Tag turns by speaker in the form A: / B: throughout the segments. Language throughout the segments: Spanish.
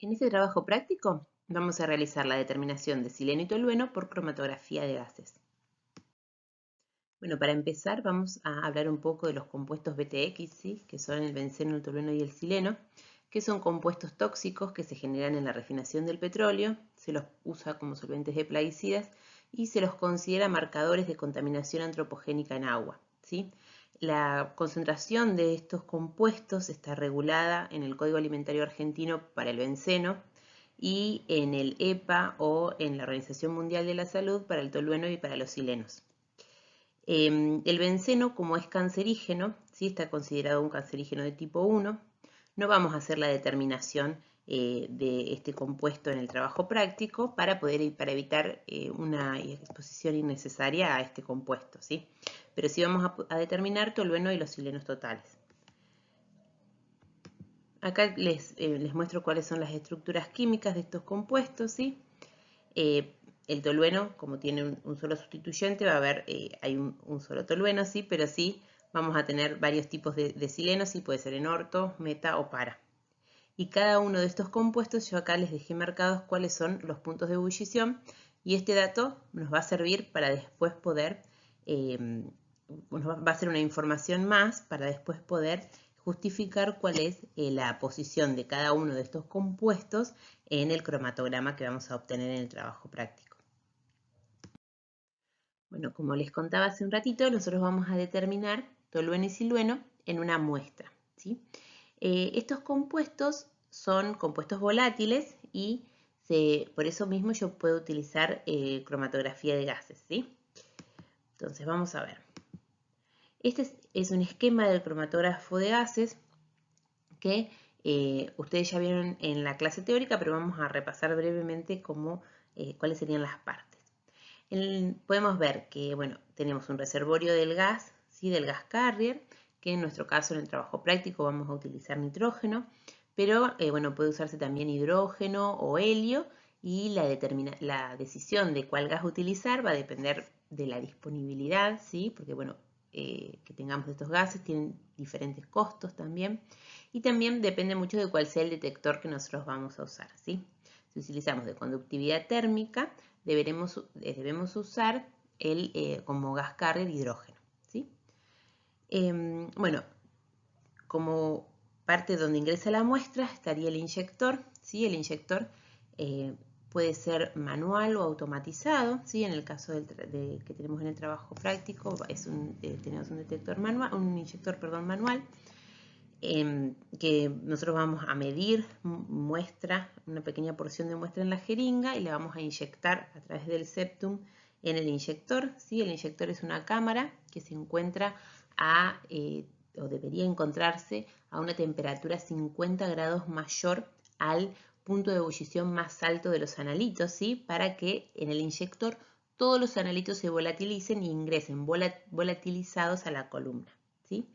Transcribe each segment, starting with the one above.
A: En este trabajo práctico vamos a realizar la determinación de sileno y tolueno por cromatografía de gases. Bueno, para empezar vamos a hablar un poco de los compuestos BTX, ¿sí? Que son el benceno, el tolueno y el sileno, que son compuestos tóxicos que se generan en la refinación del petróleo, se los usa como solventes de plaguicidas y se los considera marcadores de contaminación antropogénica en agua, ¿sí? La concentración de estos compuestos está regulada en el Código Alimentario Argentino para el benceno y en el EPA o en la Organización Mundial de la Salud para el tolueno y para los silenos. El benceno, como es cancerígeno, ¿sí? Está considerado un cancerígeno de tipo 1, no vamos a hacer la determinación de este compuesto en el trabajo práctico para evitar una exposición innecesaria a este compuesto, ¿sí? Pero sí vamos a determinar tolueno y los silenos totales. Acá les muestro cuáles son las estructuras químicas de estos compuestos, ¿sí? El tolueno, como tiene un solo sustituyente, va a haber, hay un solo tolueno, ¿sí? Pero sí vamos a tener varios tipos de silenos, ¿sí? Puede ser en orto, meta o para. Y cada uno de estos compuestos yo acá les dejé marcados cuáles son los puntos de ebullición y este dato nos va a servir para después poder, va a ser una información más para después poder justificar cuál es la posición de cada uno de estos compuestos en el cromatograma que vamos a obtener en el trabajo práctico. Bueno, como les contaba hace un ratito, nosotros vamos a determinar tolueno y silueno en una muestra, ¿sí? Estos compuestos son compuestos volátiles y por eso mismo yo puedo utilizar cromatografía de gases, ¿sí? Entonces vamos a ver. Este es un esquema del cromatógrafo de gases que ustedes ya vieron en la clase teórica, pero vamos a repasar brevemente cuáles serían las partes. Podemos ver que, bueno, tenemos un reservorio del gas, ¿sí? Del gas carrier, que en nuestro caso en el trabajo práctico vamos a utilizar nitrógeno, pero bueno, puede usarse también hidrógeno o helio y la decisión de cuál gas utilizar va a depender de la disponibilidad, ¿sí? Porque bueno, que tengamos estos gases tienen diferentes costos también y también depende mucho de cuál sea el detector que nosotros vamos a usar, ¿sí? Si utilizamos de conductividad térmica, debemos usar como gas carrier hidrógeno, ¿sí? Bueno, como parte donde ingresa la muestra estaría el inyector, ¿sí? El inyector puede ser manual o automatizado, ¿sí? En el caso que tenemos en el trabajo práctico tenemos un detector manual, un inyector, perdón, manual, que nosotros vamos a medir una pequeña porción de muestra en la jeringa y la vamos a inyectar a través del septum en el inyector, ¿sí? El inyector es una cámara que se encuentra o debería encontrarse a una temperatura 50 grados mayor al punto de ebullición más alto de los analitos, ¿sí? Para que en el inyector todos los analitos se volatilicen y ingresen volatilizados a la columna, ¿sí?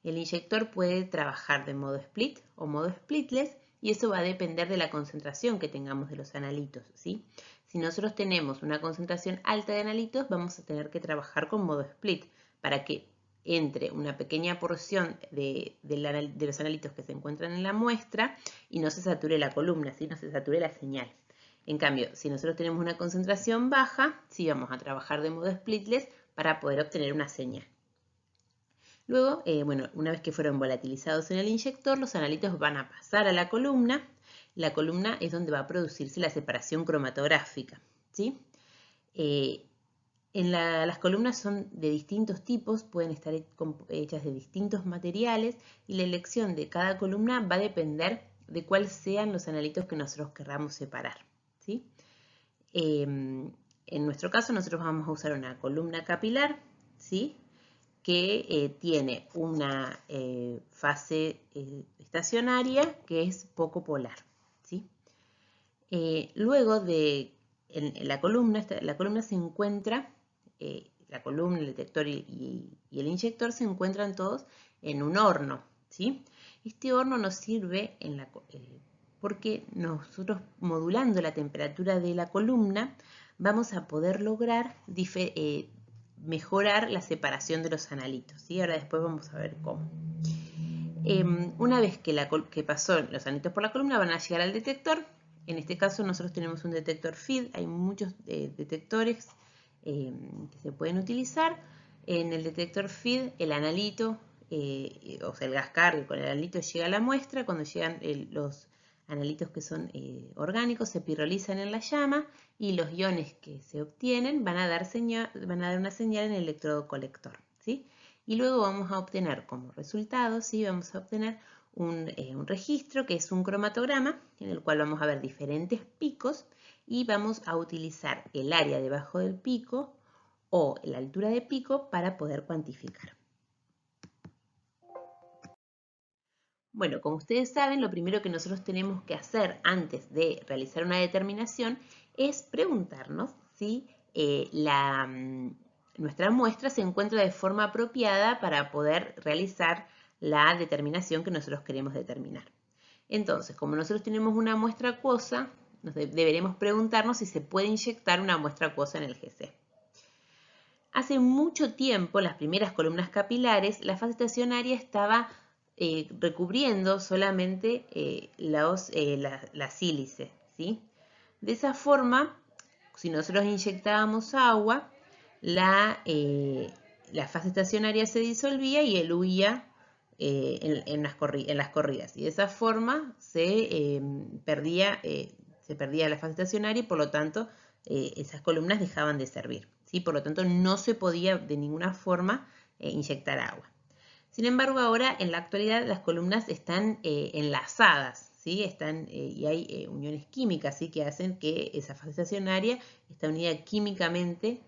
A: El inyector puede trabajar de modo split o modo splitless y eso va a depender de la concentración que tengamos de los analitos, ¿sí? Si nosotros tenemos una concentración alta de analitos, vamos a tener que trabajar con modo split para que entre una pequeña porción de los analitos que se encuentran en la muestra y no se sature la columna, ¿sí? No se sature la señal. En cambio, si nosotros tenemos una concentración baja, sí vamos a trabajar de modo splitless para poder obtener una señal. Luego, bueno, una vez que fueron volatilizados en el inyector, los analitos van a pasar a la columna. La columna es donde va a producirse la separación cromatográfica, ¿sí? Las columnas son de distintos tipos, pueden estar hechas de distintos materiales y la elección de cada columna va a depender de cuáles sean los analitos que nosotros querramos separar, ¿sí? En nuestro caso, nosotros vamos a usar una columna capilar, ¿sí? Que tiene una fase estacionaria que es poco polar, ¿sí? Luego en la columna se encuentra, la columna, el detector y el inyector se encuentran todos en un horno, ¿sí? Este horno nos sirve porque nosotros modulando la temperatura de la columna vamos a poder lograr mejorar la separación de los analitos, ¿sí? Ahora después vamos a ver cómo. Una vez que pasó los analitos por la columna, van a llegar al detector. En este caso nosotros tenemos un detector feed, hay muchos detectores que se pueden utilizar. En el detector feed, el analito, o sea, el gas carrier con el analito llega a la muestra. Cuando llegan los analitos que son orgánicos, se pirrolizan en la llama y los iones que se obtienen van a dar una señal en el electrodo colector, ¿sí? Y luego vamos a obtener como resultado, ¿sí? Vamos a obtener un registro que es un cromatograma en el cual vamos a ver diferentes picos y vamos a utilizar el área debajo del pico o la altura de pico para poder cuantificar. Bueno, como ustedes saben, lo primero que nosotros tenemos que hacer antes de realizar una determinación es preguntarnos si nuestra muestra se encuentra de forma apropiada para poder realizar la determinación que nosotros queremos determinar. Entonces, como nosotros tenemos una muestra acuosa, deberemos preguntarnos si se puede inyectar una muestra acuosa en el GC. Hace mucho tiempo, las primeras columnas capilares, la fase estacionaria estaba recubriendo solamente la sílice, ¿sí? De esa forma, si nosotros inyectábamos agua, la fase estacionaria se disolvía y eluía en las corridas. Y de esa forma se perdía la fase estacionaria y por lo tanto esas columnas dejaban de servir, ¿sí? Por lo tanto no se podía de ninguna forma inyectar agua. Sin embargo, ahora en la actualidad las columnas están enlazadas, ¿sí? Y hay uniones químicas, ¿sí? Que hacen que esa fase estacionaria está unida químicamente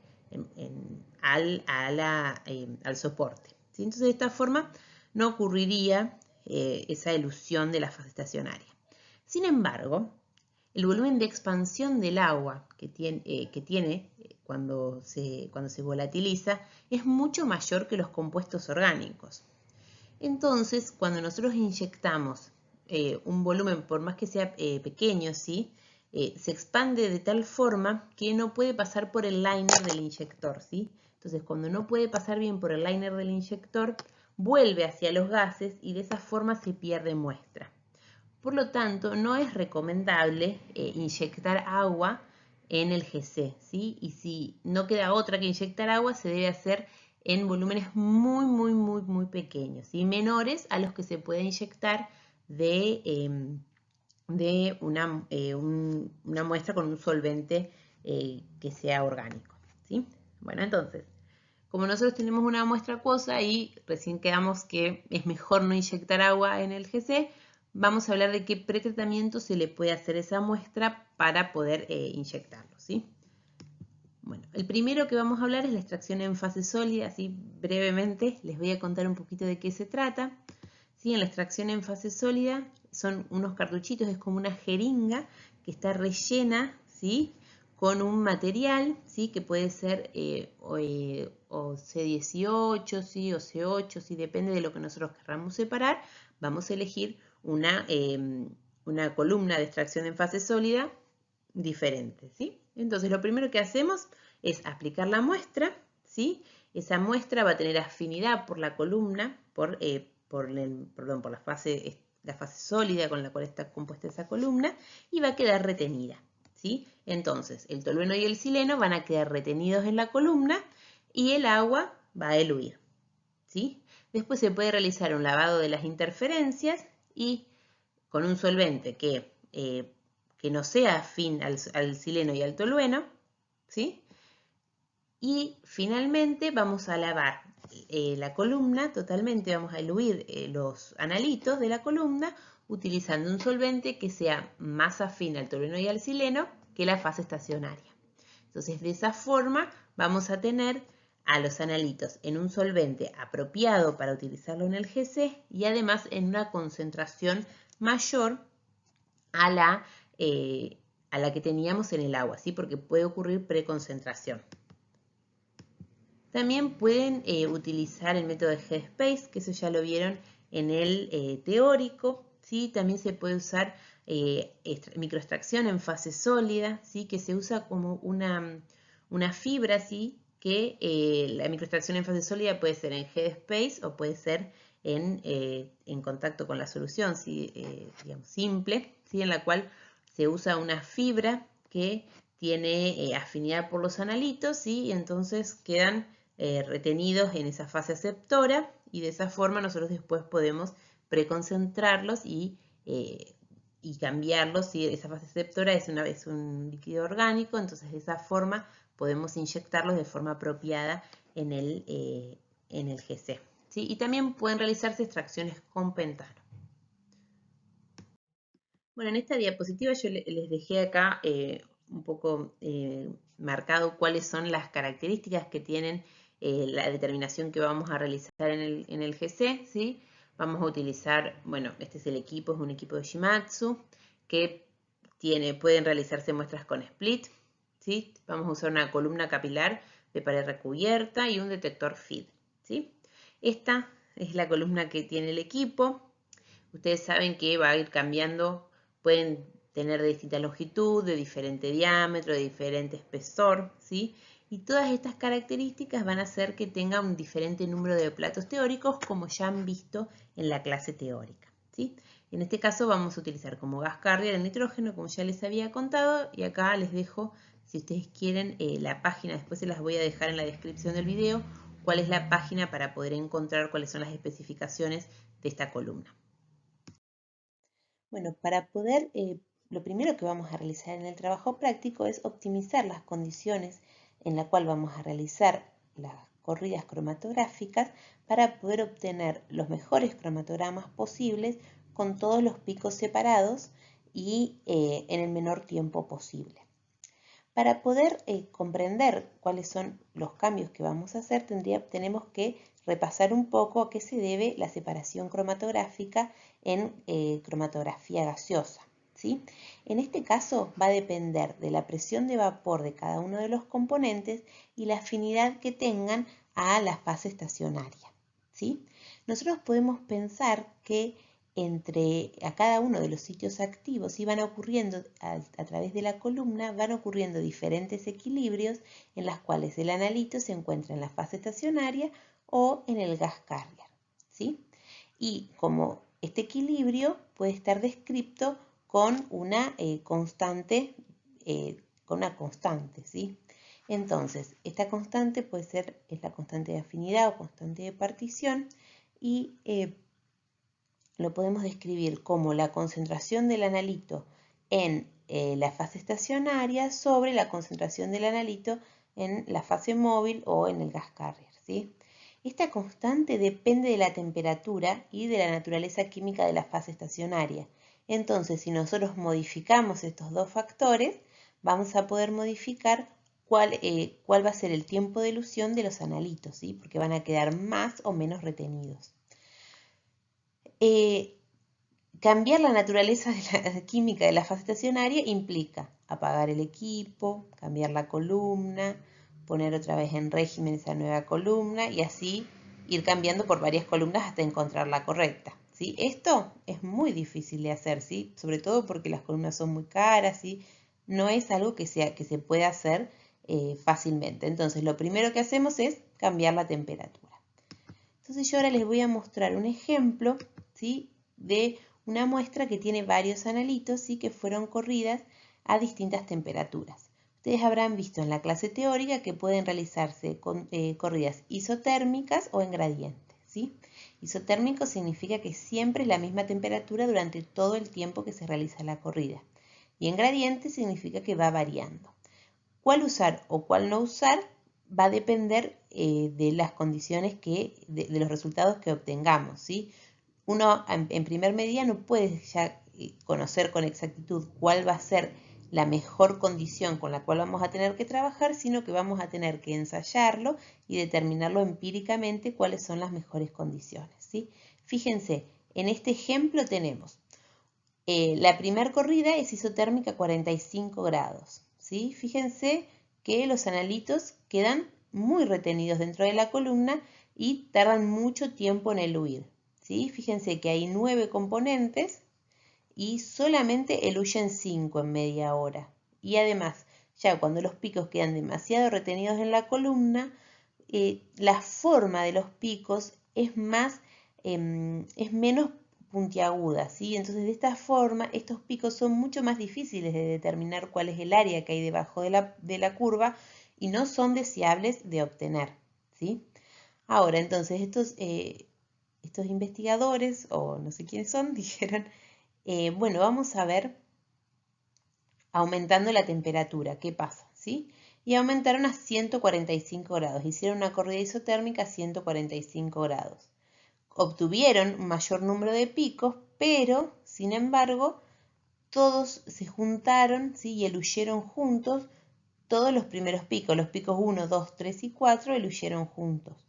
A: al soporte, ¿sí? Entonces de esta forma no ocurriría esa elusión de la fase estacionaria. Sin embargo, el volumen de expansión del agua que tiene cuando se volatiliza es mucho mayor que los compuestos orgánicos. Entonces, cuando nosotros inyectamos un volumen, por más que sea pequeño, ¿sí? Se expande de tal forma que no puede pasar por el liner del inyector, ¿sí? Entonces, cuando no puede pasar bien por el liner del inyector, vuelve hacia los gases y de esa forma se pierde muestra. Por lo tanto, no es recomendable inyectar agua en el GC, ¿sí? Y si no queda otra que inyectar agua, se debe hacer en volúmenes muy pequeños, ¿sí? Menores a los que se puede inyectar de una muestra con un solvente que sea orgánico, ¿sí? Bueno, entonces, como nosotros tenemos una muestra acuosa y recién quedamos que es mejor no inyectar agua en el GC, vamos a hablar de qué pretratamiento se le puede hacer a esa muestra para poder inyectarlo, ¿sí? Bueno, el primero que vamos a hablar es la extracción en fase sólida, así brevemente les voy a contar un poquito de qué se trata. ¿Sí? En la extracción en fase sólida son unos cartuchitos, es como una jeringa que está rellena, ¿sí? Con un material, ¿sí? Que puede ser o C18, ¿sí? O C8, ¿sí? Depende de lo que nosotros queramos separar. Vamos a elegir una columna de extracción en fase sólida diferente, ¿sí? Entonces lo primero que hacemos es aplicar la muestra, ¿sí? Esa muestra va a tener afinidad por la columna, por la fase sólida con la cual está compuesta esa columna y va a quedar retenida, ¿sí? Entonces el tolueno y el sileno van a quedar retenidos en la columna y el agua va a eluir, ¿sí? Después se puede realizar un lavado de las interferencias y con un solvente que no sea afín al sileno y al tolueno, ¿sí? Y finalmente vamos a lavar la columna totalmente, vamos a eluir los analitos de la columna utilizando un solvente que sea más afín al tolueno y al sileno que la fase estacionaria. Entonces de esa forma vamos a tener a los analitos en un solvente apropiado para utilizarlo en el GC y además en una concentración mayor a la que teníamos en el agua, ¿sí? Porque puede ocurrir preconcentración. También pueden utilizar el método de Headspace, que eso ya lo vieron en el teórico, ¿sí? También se puede usar microextracción en fase sólida, ¿sí? Que se usa como una fibra, ¿sí? Que la microextracción en fase sólida puede ser en Headspace o puede ser en contacto con la solución, ¿sí? Digamos, simple, ¿sí? En la cual se usa una fibra que tiene afinidad por los analitos, ¿sí? Y entonces quedan retenidos en esa fase aceptora y de esa forma nosotros después podemos preconcentrarlos y cambiarlos. ¿Sí? Esa fase aceptora es un líquido orgánico, entonces de esa forma podemos inyectarlos de forma apropiada en el GC. ¿Sí? Y también pueden realizarse extracciones con pentano. Bueno, en esta diapositiva yo les dejé acá un poco marcado cuáles son las características que tienen la determinación que vamos a realizar en el GC, ¿sí? Vamos a utilizar, bueno, este es el equipo, es un equipo de Shimadzu, que pueden realizarse muestras con split, ¿sí? Vamos a usar una columna capilar de pared recubierta y un detector FID, ¿sí? Esta es la columna que tiene el equipo. Ustedes saben que va a ir cambiando, pueden tener de distinta longitud, de diferente diámetro, de diferente espesor, ¿sí? Y todas estas características van a hacer que tenga un diferente número de platos teóricos, como ya han visto en la clase teórica, ¿sí? En este caso vamos a utilizar como gas carrier el nitrógeno, como ya les había contado, y acá les dejo, si ustedes quieren, la página, después se las voy a dejar en la descripción del video, cuál es la página para poder encontrar cuáles son las especificaciones de esta columna. Bueno, para poder, lo primero que vamos a realizar en el trabajo práctico es optimizar las condiciones en las cuales vamos a realizar las corridas cromatográficas para poder obtener los mejores cromatogramas posibles con todos los picos separados y en el menor tiempo posible. Para poder comprender cuáles son los cambios que vamos a hacer, tenemos que repasar un poco a qué se debe la separación cromatográfica en cromatografía gaseosa, ¿sí? En este caso va a depender de la presión de vapor de cada uno de los componentes y la afinidad que tengan a la fase estacionaria, ¿sí? Nosotros podemos pensar que a cada uno de los sitios activos y van ocurriendo a través de la columna, van ocurriendo diferentes equilibrios en las cuales el analito se encuentra en la fase estacionaria o en el gas carrier, ¿sí? Y como este equilibrio puede estar descrito con una constante, ¿sí? Entonces, esta constante es la constante de afinidad o constante de partición y lo podemos describir como la concentración del analito en la fase estacionaria sobre la concentración del analito en la fase móvil o en el gas carrier, ¿sí? Esta constante depende de la temperatura y de la naturaleza química de la fase estacionaria. Entonces, si nosotros modificamos estos dos factores, vamos a poder modificar cuál va a ser el tiempo de elusión de los analitos, ¿sí? Porque van a quedar más o menos retenidos. Cambiar la naturaleza de la química de la fase estacionaria implica apagar el equipo, cambiar la columna, poner otra vez en régimen esa nueva columna y así ir cambiando por varias columnas hasta encontrar la correcta, ¿sí? Esto es muy difícil de hacer, ¿sí? Sobre todo porque las columnas son muy caras, ¿sí? No es algo que se pueda hacer fácilmente. Entonces, lo primero que hacemos es cambiar la temperatura. Entonces, yo ahora les voy a mostrar un ejemplo, ¿sí? De una muestra que tiene varios analitos, ¿sí? Que fueron corridas a distintas temperaturas. Ustedes habrán visto en la clase teórica que pueden realizarse corridas isotérmicas o en gradiente, ¿sí? Isotérmico significa que siempre es la misma temperatura durante todo el tiempo que se realiza la corrida. Y en gradiente significa que va variando. ¿Cuál usar o cuál no usar? Va a depender de las condiciones de los resultados que obtengamos, ¿sí? Uno en primer medida no puede ya conocer con exactitud cuál va a ser la mejor condición con la cual vamos a tener que trabajar, sino que vamos a tener que ensayarlo y determinarlo empíricamente cuáles son las mejores condiciones, ¿sí? Fíjense, en este ejemplo tenemos la primera corrida es isotérmica a 45 grados, ¿sí? Fíjense que los analitos quedan muy retenidos dentro de la columna y tardan mucho tiempo en eluir, ¿sí? Fíjense que hay 9 componentes y solamente eluyen 5 en media hora. Y además, ya cuando los picos quedan demasiado retenidos en la columna, la forma de los picos es más es menos puntiaguda, ¿sí? Entonces, de esta forma, estos picos son mucho más difíciles de determinar cuál es el área que hay debajo de la curva y no son deseables de obtener, ¿sí? Ahora, entonces, estos investigadores, o no sé quiénes son, dijeron, bueno, vamos a ver aumentando la temperatura, ¿qué pasa? ¿Sí? Y aumentaron a 145 grados, hicieron una corrida isotérmica a 145 grados. Obtuvieron un mayor número de picos, pero, sin embargo, todos se juntaron, ¿sí? Y eluyeron juntos todos los primeros picos 1, 2, 3 y 4 eluyeron juntos.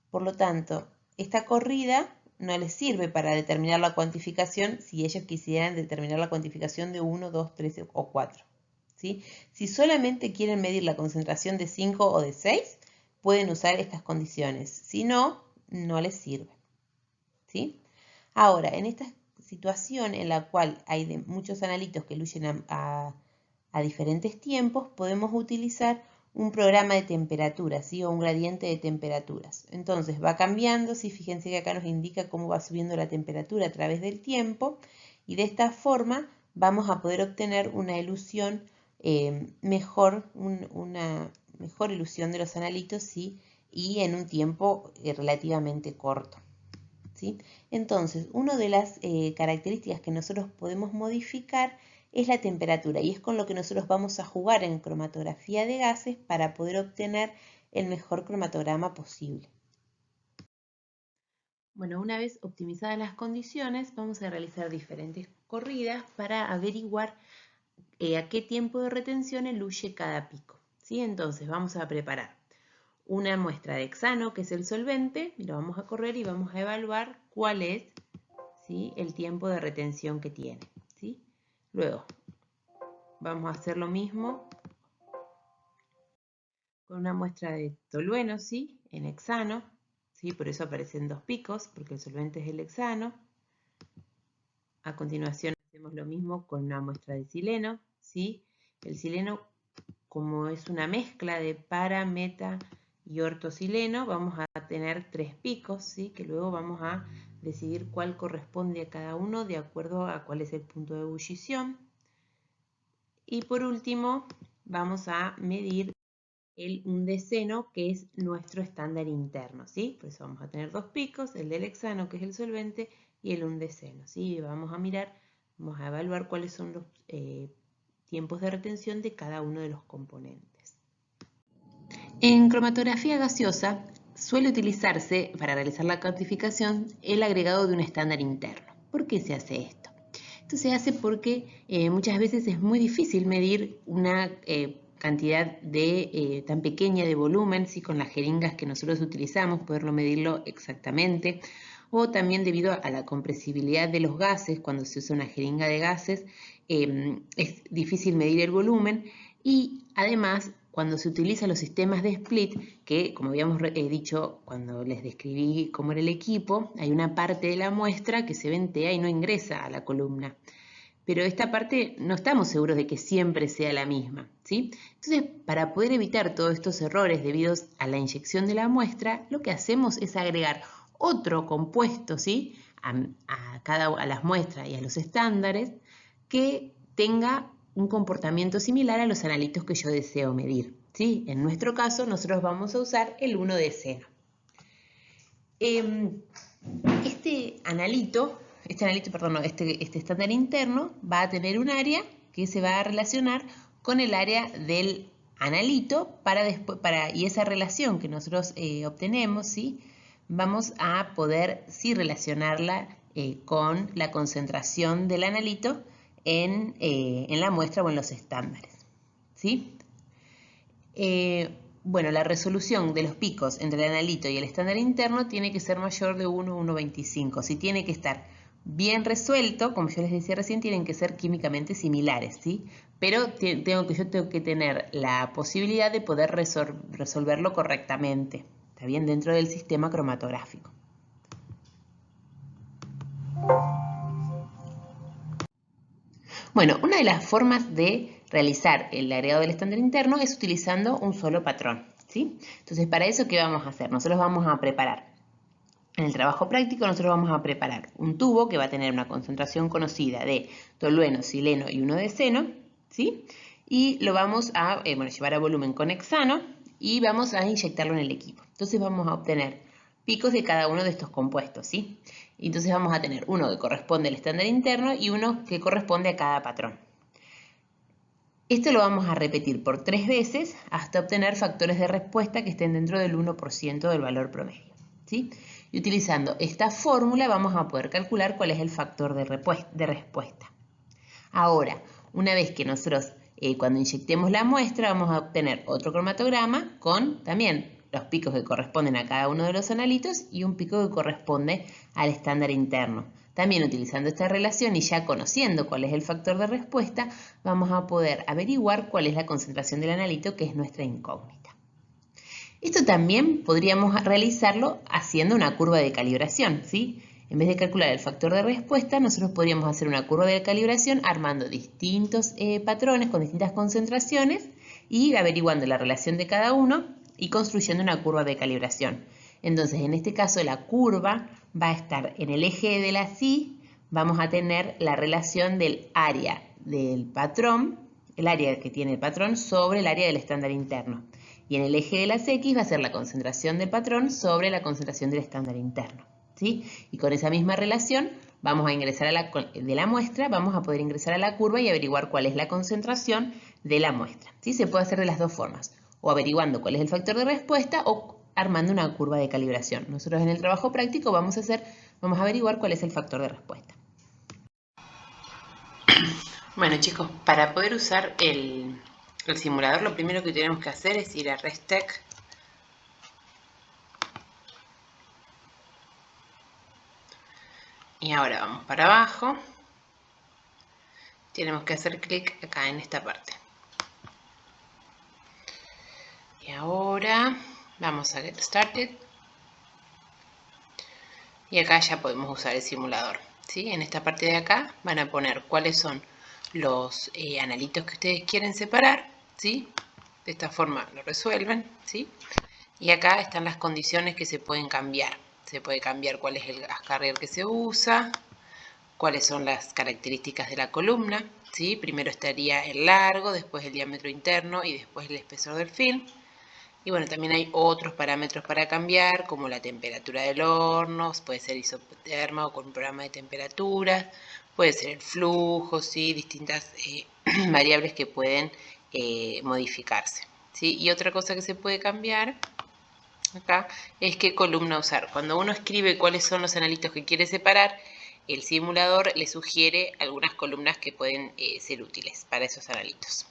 A: Por lo tanto, esta corrida no les sirve para determinar la cuantificación si ellos quisieran determinar la cuantificación de 1, 2, 3 o 4. ¿Sí? Si solamente quieren medir la concentración de 5 o de 6, pueden usar estas condiciones. Si no, no les sirve. ¿Sí? Ahora, en esta situación en la cual hay muchos analitos que eluyen a diferentes tiempos, podemos utilizar un programa de temperaturas, ¿sí? O un gradiente de temperaturas. Entonces va cambiando, ¿sí? Fíjense que acá nos indica cómo va subiendo la temperatura a través del tiempo y de esta forma vamos a poder obtener una ilusión una mejor ilusión de los analitos, ¿sí? Y en un tiempo relativamente corto. ¿Sí? Entonces, una de las características que nosotros podemos modificar es la temperatura y es con lo que nosotros vamos a jugar en cromatografía de gases para poder obtener el mejor cromatograma posible. Bueno, una vez optimizadas las condiciones, vamos a realizar diferentes corridas para averiguar a qué tiempo de retención eluye cada pico. ¿Sí? Entonces, vamos a preparar una muestra de hexano, que es el solvente, y lo vamos a correr y vamos a evaluar cuál es, ¿sí? El tiempo de retención que tiene. ¿Sí? Luego, vamos a hacer lo mismo con una muestra de tolueno, ¿sí? En hexano, ¿sí? Por eso aparecen dos picos, porque el solvente es el hexano. A continuación hacemos lo mismo con una muestra de sileno, ¿sí? El sileno, como es una mezcla de para, meta y ortosileno, vamos a tener 3 picos, ¿sí? Que luego vamos a decidir cuál corresponde a cada uno de acuerdo a cuál es el punto de ebullición. Y por último, vamos a medir el undeceno, que es nuestro estándar interno, ¿sí? Por eso vamos a tener 2 picos, el del hexano, que es el solvente, y el undeceno, ¿sí? Vamos a mirar, vamos a evaluar cuáles son los tiempos de retención de cada uno de los componentes. En cromatografía gaseosa suele utilizarse, para realizar la cuantificación, el agregado de un estándar interno. ¿Por qué se hace esto? Esto se hace porque muchas veces es muy difícil medir una cantidad tan pequeña de volumen, ¿sí? Con las jeringas que nosotros utilizamos, poderlo medirlo exactamente, o también debido a la compresibilidad de los gases, cuando se usa una jeringa de gases, es difícil medir el volumen y además cuando se utilizan los sistemas de split, que como habíamos dicho cuando les describí cómo era el equipo, hay una parte de la muestra que se ventea y no ingresa a la columna. Pero esta parte no estamos seguros de que siempre sea la misma, ¿sí? Entonces, para poder evitar todos estos errores debidos a la inyección de la muestra, lo que hacemos es agregar otro compuesto, ¿sí? A las muestras y a los estándares que tenga un comportamiento similar a los analitos que yo deseo medir, ¿sí? En nuestro caso, nosotros vamos a usar el 1-deceno. Este estándar interno va a tener un área que se va a relacionar con el área del analito y esa relación que nosotros obtenemos, ¿sí? Vamos a poder sí relacionarla con la concentración del analito en la muestra o en los estándares, ¿sí? Bueno, la resolución de los picos entre el analito y el estándar interno tiene que ser mayor de 1 a 1,25. Si tiene que estar bien resuelto, como yo les decía recién, tienen que ser químicamente similares, ¿sí? Pero yo tengo que tener la posibilidad de poder resolverlo correctamente, ¿está bien? Dentro del sistema cromatográfico. Bueno, una de las formas de realizar el agregado del estándar interno es utilizando un solo patrón, ¿sí? Entonces, para eso, ¿qué vamos a hacer? Nosotros vamos a preparar En el trabajo práctico nosotros vamos a preparar un tubo que va a tener una concentración conocida de tolueno, sileno y 1-deceno, ¿sí? Y lo vamos a llevar a volumen con hexano y vamos a inyectarlo en el equipo. Entonces vamos a obtener picos de cada uno de estos compuestos, ¿sí? Entonces vamos a tener uno que corresponde al estándar interno y uno que corresponde a cada patrón. Esto lo vamos a repetir por 3 veces hasta obtener factores de respuesta que estén dentro del 1% del valor promedio, ¿sí? Y utilizando esta fórmula vamos a poder calcular cuál es el factor de respuesta. Ahora, una vez que nosotros cuando inyectemos la muestra vamos a obtener otro cromatograma con también los picos que corresponden a cada uno de los analitos y un pico que corresponde al estándar interno. También utilizando esta relación y ya conociendo cuál es el factor de respuesta, vamos a poder averiguar cuál es la concentración del analito, que es nuestra incógnita. Esto también podríamos realizarlo haciendo una curva de calibración, ¿sí? En vez de calcular el factor de respuesta, nosotros podríamos hacer una curva de calibración armando distintos patrones con distintas concentraciones y averiguando la relación de cada uno y construyendo una curva de calibración. Entonces, en este caso, la curva va a estar en el eje de la Y, vamos a tener la relación del área del patrón, el área que tiene el patrón sobre el área del estándar interno. Y en el eje de las X va a ser la concentración del patrón sobre la concentración del estándar interno, ¿sí? Y con esa misma relación vamos a ingresar de la muestra, vamos a poder ingresar a la curva y averiguar cuál es la concentración de la muestra, ¿sí? Se puede hacer de las dos formas, o averiguando cuál es el factor de respuesta o armando una curva de calibración. Nosotros en el trabajo práctico vamos a averiguar cuál es el factor de respuesta. Bueno, chicos, para poder usar el simulador, lo primero que tenemos que hacer es ir a Restec. Y ahora vamos para abajo. Tenemos que hacer clic acá en esta parte. Y ahora vamos a Get Started. Y acá ya podemos usar el simulador, ¿sí? En esta parte de acá van a poner cuáles son los analitos que ustedes quieren separar, ¿sí? De esta forma lo resuelven, ¿sí? Y acá están las condiciones que se pueden cambiar. Se puede cambiar cuál es el gas carrier que se usa, cuáles son las características de la columna, ¿sí? Primero estaría el largo, después el diámetro interno y después el espesor del film. Y bueno, también hay otros parámetros para cambiar, como la temperatura del horno, puede ser isoterma o con un programa de temperaturas, puede ser el flujo, ¿sí? Distintas variables que pueden modificarse, ¿sí? Y otra cosa que se puede cambiar acá es qué columna usar. Cuando uno escribe cuáles son los analitos que quiere separar, el simulador le sugiere algunas columnas que pueden ser útiles para esos analitos.